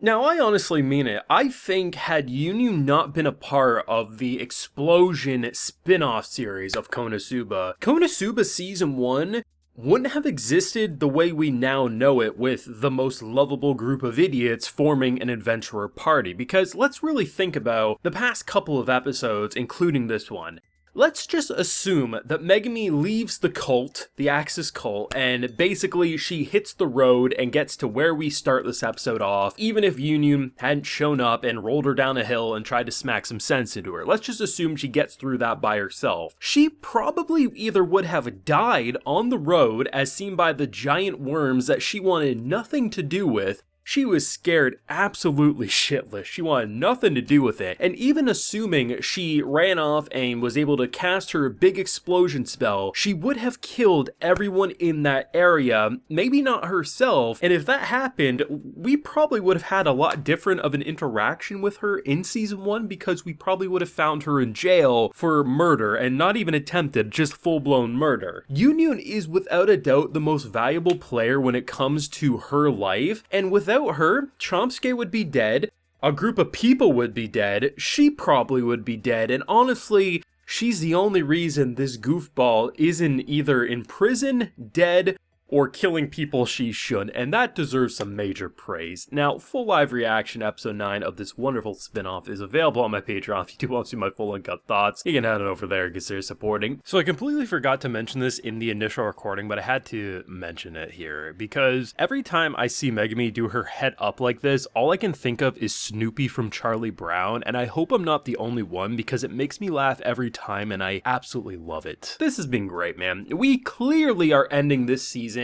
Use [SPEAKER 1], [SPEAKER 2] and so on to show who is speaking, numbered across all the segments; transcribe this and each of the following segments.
[SPEAKER 1] Now, I honestly mean it. I think had Yunyun not been a part of the Explosion spin-off series of KonoSuba Season 1 wouldn't have existed the way we now know it, with the most lovable group of idiots forming an adventurer party. Because let's really think about the past couple of episodes, including this one. Let's just assume that Megumi leaves the cult, the Axis cult, and basically she hits the road and gets to where we start this episode off, even if Yunyun hadn't shown up and rolled her down a hill and tried to smack some sense into her. Let's just assume she gets through that by herself. She probably either would have died on the road, as seen by the giant worms that she wanted nothing to do with. She was scared absolutely shitless. She wanted nothing to do with it. And even assuming she ran off and was able to cast her big explosion spell, she would have killed everyone in that area, maybe not herself. And if that happened, we probably would have had a lot different of an interaction with her in Season 1, because we probably would have found her in jail for murder, and not even attempted, just full-blown murder. Yunyun is without a doubt the most valuable player when it comes to her life, and without her, Chomsky would be dead, a group of people would be dead, she probably would be dead, and honestly, she's the only reason this goofball isn't either in prison, dead, or killing people she shouldn't, and that deserves some major praise. Now, full live reaction episode 9 of this wonderful spin-off is available on my Patreon. If you do want to see my full uncut thoughts, you can head on over there and consider supporting. So I completely forgot to mention this in the initial recording, but I had to mention it here, because every time I see Megumi do her head up like this, all I can think of is Snoopy from Charlie Brown, and I hope I'm not the only one, because it makes me laugh every time, and I absolutely love it. This has been great, man. We clearly are ending this season,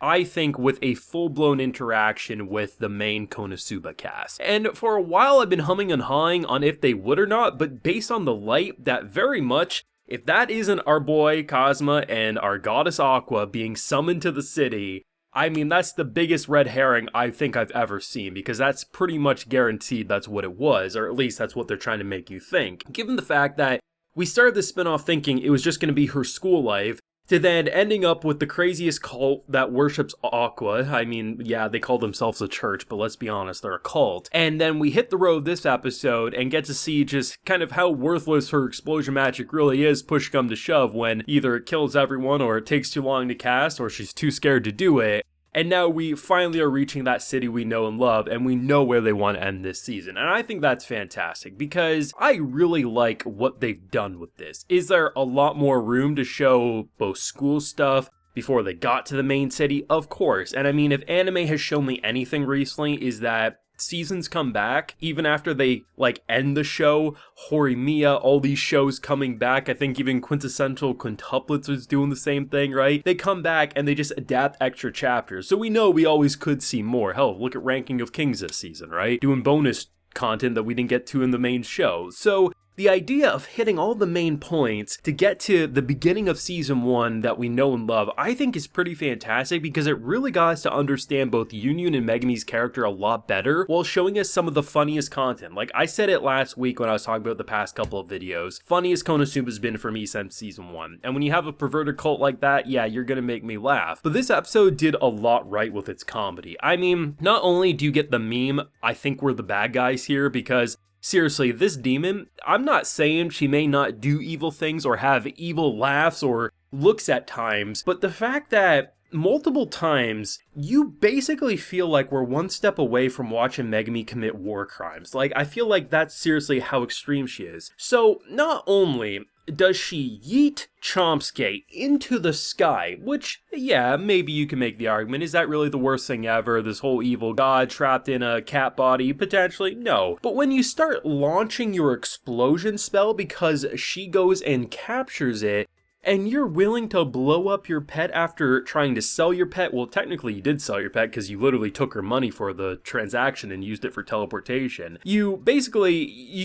[SPEAKER 1] I think, with a full-blown interaction with the main KonoSuba cast. And for a while I've been humming and hawing on if they would or not, but based on the light, that very much, if that isn't our boy Cosma and our goddess Aqua being summoned to the city, I mean, that's the biggest red herring I think I've ever seen, because that's pretty much guaranteed that's what it was, or at least that's what they're trying to make you think. Given the fact that we started this spinoff thinking it was just going to be her school life, to then ending up with the craziest cult that worships Aqua. I mean, yeah, they call themselves a church, but let's be honest, they're a cult. And then we hit the road this episode and get to see just kind of how worthless her explosion magic really is, push come to shove, when either it kills everyone, or it takes too long to cast, or she's too scared to do it. And now we finally are reaching that city we know and love, and we know where they want to end this season. And I think that's fantastic, because I really like what they've done with this. Is there a lot more room to show both school stuff before they got to the main city? Of course. And I mean, if anime has shown me anything recently, is that seasons come back, even after they, end the show. Horimiya, all these shows coming back. I think even Quintessential Quintuplets is doing the same thing, right? They come back and they just adapt extra chapters. So we know we always could see more. Hell, look at Ranking of Kings this season, right? Doing bonus content that we didn't get to in the main show. So the idea of hitting all the main points to get to the beginning of Season 1 that we know and love, I think is pretty fantastic, because it really got us to understand both Yunyun and Megumi's character a lot better, while showing us some of the funniest content. Like I said it last week when I was talking about the past couple of videos, funniest KonoSuba's been for me since Season 1. And when you have a perverted cult like that, yeah, you're gonna make me laugh. But this episode did a lot right with its comedy. I mean, not only do you get the meme, I think we're the bad guys here, because seriously, this demon, I'm not saying she may not do evil things or have evil laughs or looks at times, but the fact that multiple times you basically feel like we're one step away from watching Megumi commit war crimes. Like, I feel like that's seriously how extreme she is. So not only does she yeet Chomsky into the sky, which, yeah, maybe you can make the argument, is that really the worst thing ever? This whole evil god trapped in a cat body? Potentially, no. But when you start launching your explosion spell because she goes and captures it, and you're willing to blow up your pet after trying to sell your pet, well, technically you did sell your pet because you literally took her money for the transaction and used it for teleportation. You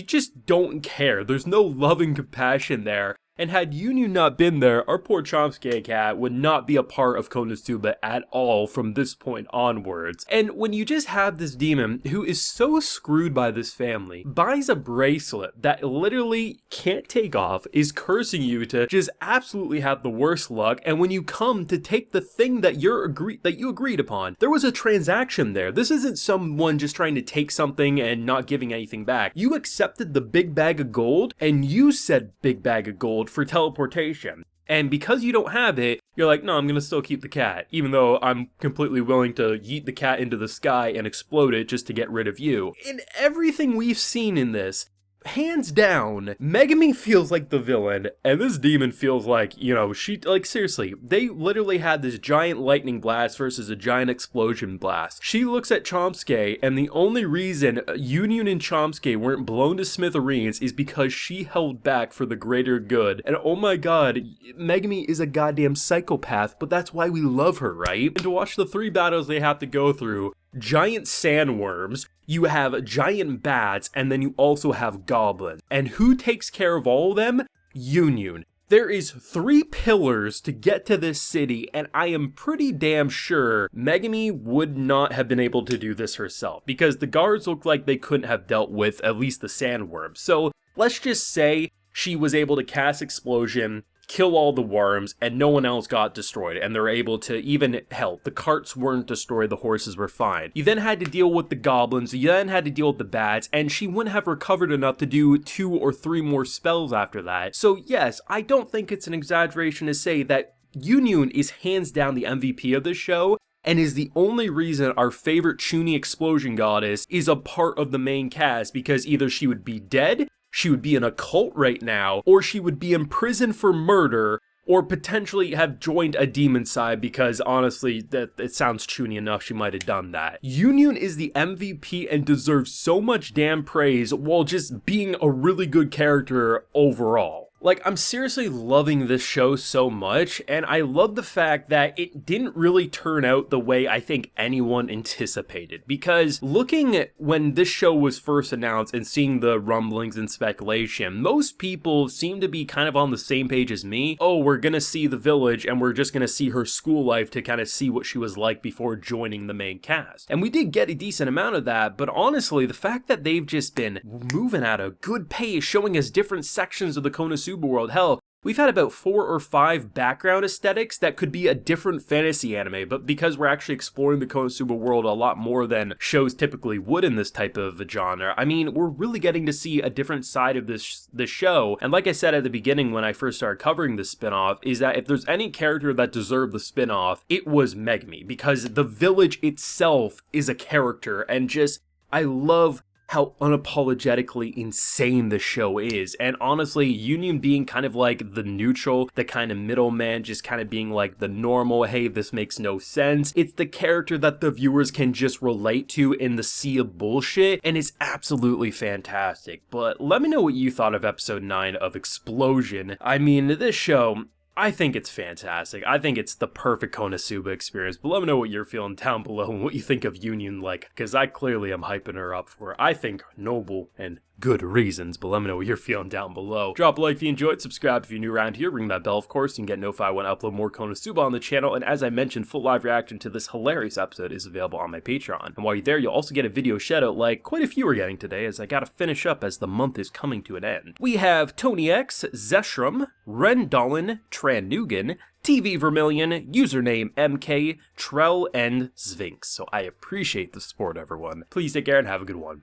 [SPEAKER 1] just don't care. There's no loving compassion there. And had Yunyun not been there, our poor Chomsky cat would not be a part of KonoSuba at all from this point onwards. And when you just have this demon who is so screwed by this family, buys a bracelet that literally can't take off, is cursing you to just absolutely have the worst luck, and when you come to take the thing that you agreed upon, there was a transaction there. This isn't someone just trying to take something and not giving anything back. You accepted the big bag of gold, and you said big bag of gold for teleportation. And because you don't have it, you're like, no, I'm gonna still keep the cat, even though I'm completely willing to yeet the cat into the sky and explode it just to get rid of you. In everything we've seen in this, hands down, Megumin feels like the villain, and this demon feels like, you know, seriously, they literally had this giant lightning blast versus a giant explosion blast. She looks at Chomsky, and the only reason Yunyun and Chomsky weren't blown to smithereens is because she held back for the greater good. And oh my god, Megumin is a goddamn psychopath, but that's why we love her, right? And to watch the 3 battles they have to go through, giant sandworms, you have giant bats, and then you also have goblins. And who takes care of all of them? Yunyun. There is 3 pillars to get to this city, and I am pretty damn sure Megumin would not have been able to do this herself, because the guards look like they couldn't have dealt with at least the sandworms. So let's just say she was able to cast Explosion, kill all the worms, and no one else got destroyed, and they're able to even help. The carts weren't destroyed, the horses were fine. You then had to deal with the goblins, you then had to deal with the bats, and she wouldn't have recovered enough to do 2 or 3 more spells after that. So yes, I don't think it's an exaggeration to say that Yunyun is hands down the MVP of this show, and is the only reason our favorite Chuni explosion goddess is a part of the main cast, because either she would be dead, she would be in a cult right now, or she would be in prison for murder, or potentially have joined a demon side, because honestly, that it sounds Chuni enough, she might have done that. Yunyun is the MVP and deserves so much damn praise while just being a really good character overall. Like, I'm seriously loving this show so much, and I love the fact that it didn't really turn out the way I think anyone anticipated. Because looking at when this show was first announced and seeing the rumblings and speculation, most people seem to be kind of on the same page as me. Oh, we're gonna see the village, and we're just gonna see her school life to kind of see what she was like before joining the main cast. And we did get a decent amount of that, but honestly, the fact that they've just been moving at a good pace, showing us different sections of the KonoSuba world. Hell, we've had about 4 or 5 background aesthetics that could be a different fantasy anime, but because we're actually exploring the KonoSuba world a lot more than shows typically would in this type of genre, I mean, we're really getting to see a different side of this show. And like I said at the beginning when I first started covering the spin-off, is that if there's any character that deserved the spin-off, it was Megumin, because the village itself is a character, and just, I love how unapologetically insane the show is. And honestly, Yunyun being kind of like the neutral, the kind of middleman, just kind of being like the normal, hey, this makes no sense. It's the character that the viewers can just relate to in the sea of bullshit, and it's absolutely fantastic. But let me know what you thought of episode 9 of Explosion. I mean, this show, I think it's fantastic. I think it's the perfect KonoSuba experience, but let me know what you're feeling down below and what you think of Yunyun, like, because I clearly am hyping her up for, I think, noble and good reasons, but let me know what you're feeling down below. Drop a like if you enjoyed, subscribe if you're new around here, ring that bell, of course, and get notified when I upload more KonoSuba on the channel. And as I mentioned, full live reaction to this hilarious episode is available on my Patreon. And while you're there, you'll also get a video shoutout like quite a few are getting today, as I gotta finish up as the month is coming to an end. We have Tony X, Zeshram, Rendolin, Tranugan, TV Vermilion, username MK, Trell, and Sphinx. So I appreciate the support, everyone. Please take care and have a good one.